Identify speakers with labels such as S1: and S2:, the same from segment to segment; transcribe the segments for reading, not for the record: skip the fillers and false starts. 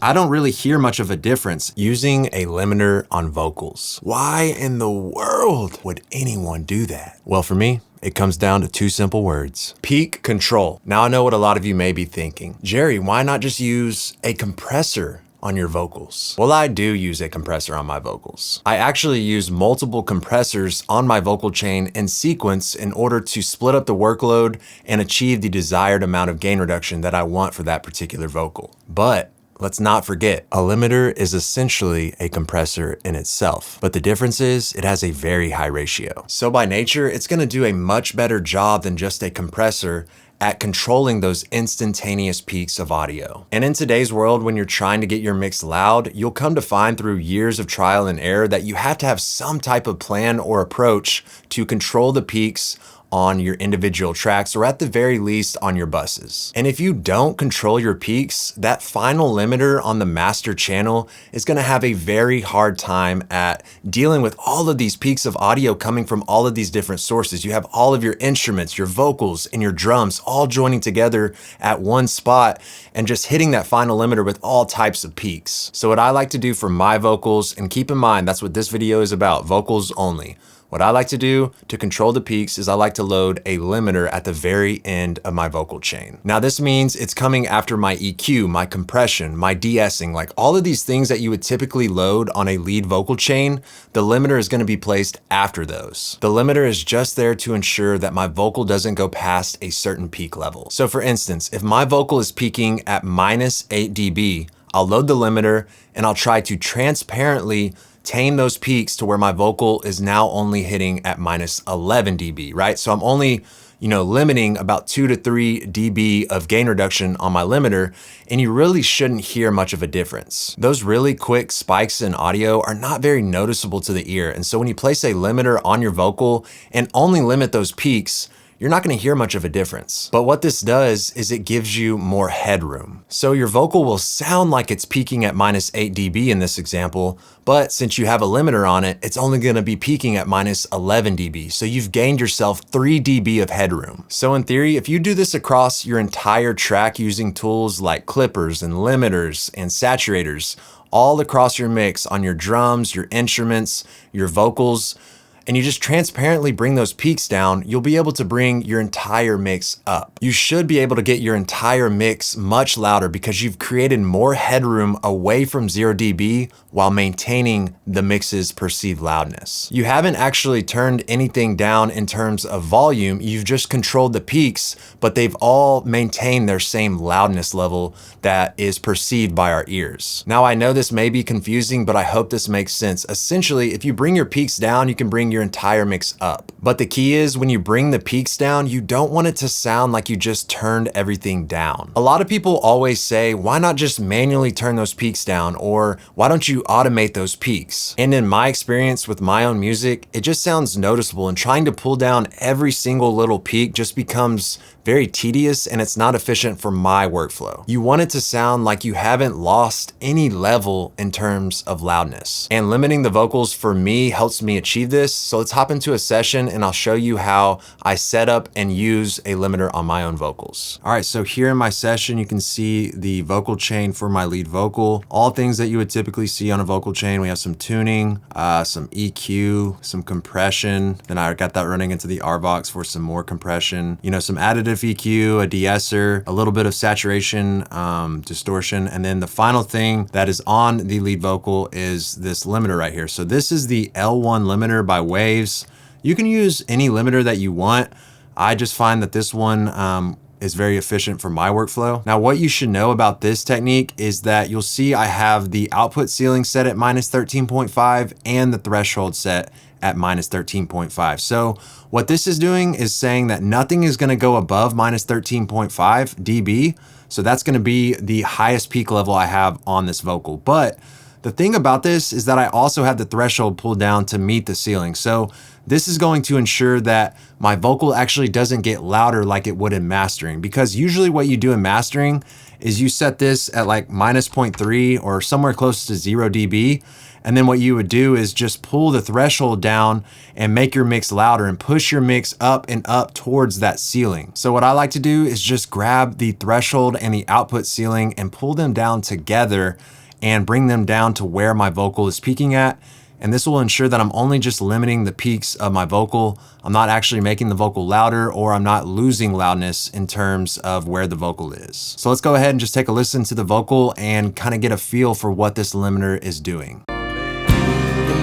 S1: I don't really hear much of a difference using a limiter on vocals. Why in the world would anyone do that? Well, for me, it comes down to two simple words: peak control. Now I know what a lot of you may be thinking. Jerry, why not just use a compressor on your vocals? Well, I do use a compressor on my vocals. I actually use multiple compressors on my vocal chain in sequence in order to split up the workload and achieve the desired amount of gain reduction that I want for that particular vocal. But let's not forget, a limiter is essentially a compressor in itself, but the difference is it has a very high ratio. So by nature, it's gonna do a much better job than just a compressor at controlling those instantaneous peaks of audio. And in today's world, when you're trying to get your mix loud, you'll come to find through years of trial and error that you have to have some type of plan or approach to control the peaks on your individual tracks, or at the very least on your buses. And if you don't control your peaks, that final limiter on the master channel is gonna have a very hard time at dealing with all of these peaks of audio coming from all of these different sources. You have all of your instruments, your vocals, and your drums all joining together at one spot and just hitting that final limiter with all types of peaks. So what I like to do for my vocals, and keep in mind, that's what this video is about, vocals only. What I like to do to control the peaks is I like to load a limiter at the very end of my vocal chain. Now this means it's coming after my EQ, my compression, my de-essing, like all of these things that you would typically load on a lead vocal chain, the limiter is gonna be placed after those. The limiter is just there to ensure that my vocal doesn't go past a certain peak level. So for instance, if my vocal is peaking at -8 dB, I'll load the limiter and I'll try to transparently tame those peaks to where my vocal is now only hitting at -11 dB, right? So I'm only, limiting about 2 to 3 dB of gain reduction on my limiter, and you really shouldn't hear much of a difference. Those really quick spikes in audio are not very noticeable to the ear, and so when you place a limiter on your vocal and only limit those peaks, you're not gonna hear much of a difference. But what this does is it gives you more headroom. So your vocal will sound like it's peaking at -8 dB in this example, but since you have a limiter on it, it's only gonna be peaking at -11 dB. So you've gained yourself 3 dB of headroom. So in theory, if you do this across your entire track using tools like clippers and limiters and saturators, all across your mix on your drums, your instruments, your vocals, and you just transparently bring those peaks down, you'll be able to bring your entire mix up. You should be able to get your entire mix much louder because you've created more headroom away from 0 dB while maintaining the mix's perceived loudness. You haven't actually turned anything down in terms of volume, you've just controlled the peaks, but they've all maintained their same loudness level that is perceived by our ears. Now I know this may be confusing, but I hope this makes sense. Essentially, if you bring your peaks down, you can bring your entire mix up. But the key is when you bring the peaks down, you don't want it to sound like you just turned everything down. A lot of people always say, why not just manually turn those peaks down? Or why don't you automate those peaks? And in my experience with my own music, it just sounds noticeable, and trying to pull down every single little peak just becomes very tedious and it's not efficient for my workflow. You want it to sound like you haven't lost any level in terms of loudness. And limiting the vocals for me helps me achieve this. So let's hop into a session and I'll show you how I set up and use a limiter on my own vocals. All right, so here in my session, you can see the vocal chain for my lead vocal. All things that you would typically see on a vocal chain. We have some tuning, some EQ, some compression. Then I got that running into the RVox for some more compression. Some additive EQ, a de-esser, a little bit of saturation, distortion, and then the final thing that is on the lead vocal is this limiter right here. So this is the L1 limiter by Waves. You can use any limiter that you want. I just find that this one is very efficient for my workflow. Now, what you should know about this technique is that you'll see I have the output ceiling set at -13.5 and the threshold set at -13.5. So what this is doing is saying that nothing is gonna go above -13.5 dB. So that's gonna be the highest peak level I have on this vocal. But the thing about this is that I also have the threshold pulled down to meet the ceiling. So this is going to ensure that my vocal actually doesn't get louder like it would in mastering, because usually what you do in mastering is you set this at like minus 0.3 or somewhere close to 0 dB. And then what you would do is just pull the threshold down and make your mix louder and push your mix up and up towards that ceiling. So what I like to do is just grab the threshold and the output ceiling and pull them down together and bring them down to where my vocal is peaking at. And this will ensure that I'm only just limiting the peaks of my vocal. I'm not actually making the vocal louder, or I'm not losing loudness in terms of where the vocal is. So let's go ahead and just take a listen to the vocal and kind of get a feel for what this limiter is doing.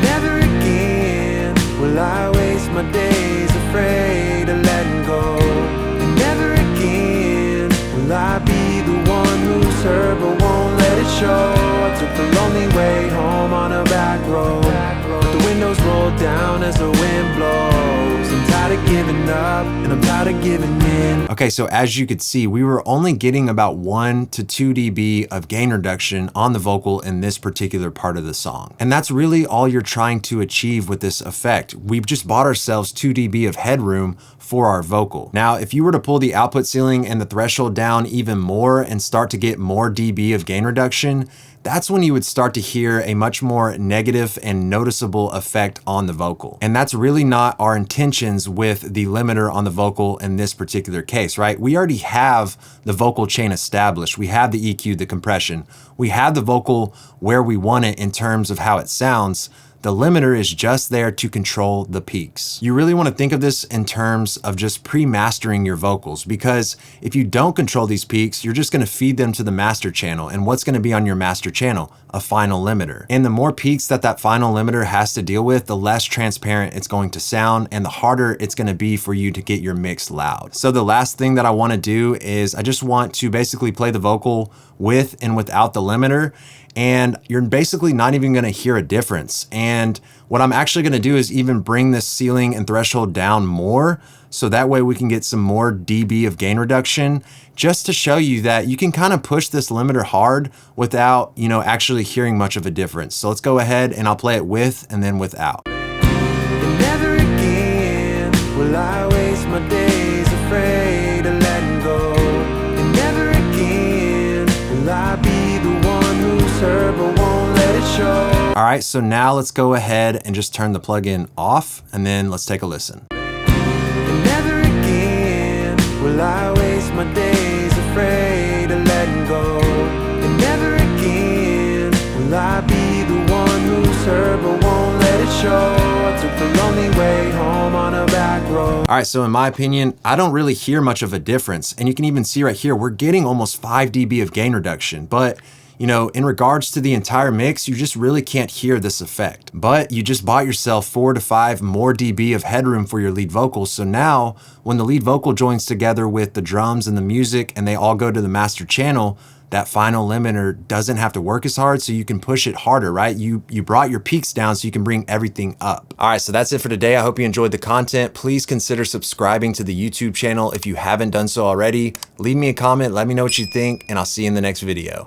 S2: Never again will I waste my days afraid of letting go. And never again will I be the one who's hurt but won't let it show. I took the lonely way home on a back road, but the windows roll down as the wind blows. I'm tired of giving up and I'm tired of giving in.
S1: Okay, so as you could see, we were only getting about 1 to 2 dB of gain reduction on the vocal in this particular part of the song. And that's really all you're trying to achieve with this effect. We've just bought ourselves 2 dB of headroom for our vocal. Now, if you were to pull the output ceiling and the threshold down even more and start to get more dB of gain reduction, that's when you would start to hear a much more negative and noticeable effect on the vocal. And that's really not our intentions with the limiter on the vocal in this particular case, right? We already have the vocal chain established. We have the EQ, the compression. We have the vocal where we want it in terms of how it sounds. The limiter is just there to control the peaks. You really want to think of this in terms of just pre-mastering your vocals, because if you don't control these peaks, you're just going to feed them to the master channel. And what's going to be on your master channel? A final limiter. And the more peaks that final limiter has to deal with, the less transparent it's going to sound and the harder it's going to be for you to get your mix loud. So the last thing that I want to do is I just want to basically play the vocal with and without the limiter, and you're basically not even going to hear a difference. And what I'm actually going to do is even bring this ceiling and threshold down more, so that way we can get some more dB of gain reduction, just to show you that you can kind of push this limiter hard without, actually hearing much of a difference. So let's go ahead and I'll play it with and then without.
S2: And never again will I waste my days afraid of letting go. And never again will I be the one who's hurt but won't let it show.
S1: All right, so now let's go ahead and just turn the plugin off, and then let's take a listen.
S2: And never again will I waste my days afraid of letting go. And never again will I be the one who's hurt but won't let it show. I took the lonely way home on a back road.
S1: All right, so in my opinion, I don't really hear much of a difference. And you can even see right here, we're getting almost 5 dB of gain reduction. But in regards to the entire mix, you just really can't hear this effect. But you just bought yourself 4 to 5 more dB of headroom for your lead vocals. So now when the lead vocal joins together with the drums and the music and they all go to the master channel, that final limiter doesn't have to work as hard, so you can push it harder, right? You brought your peaks down so you can bring everything up. All right, so that's it for today. I hope you enjoyed the content. Please consider subscribing to the YouTube channel if you haven't done so already. Leave me a comment, let me know what you think, and I'll see you in the next video.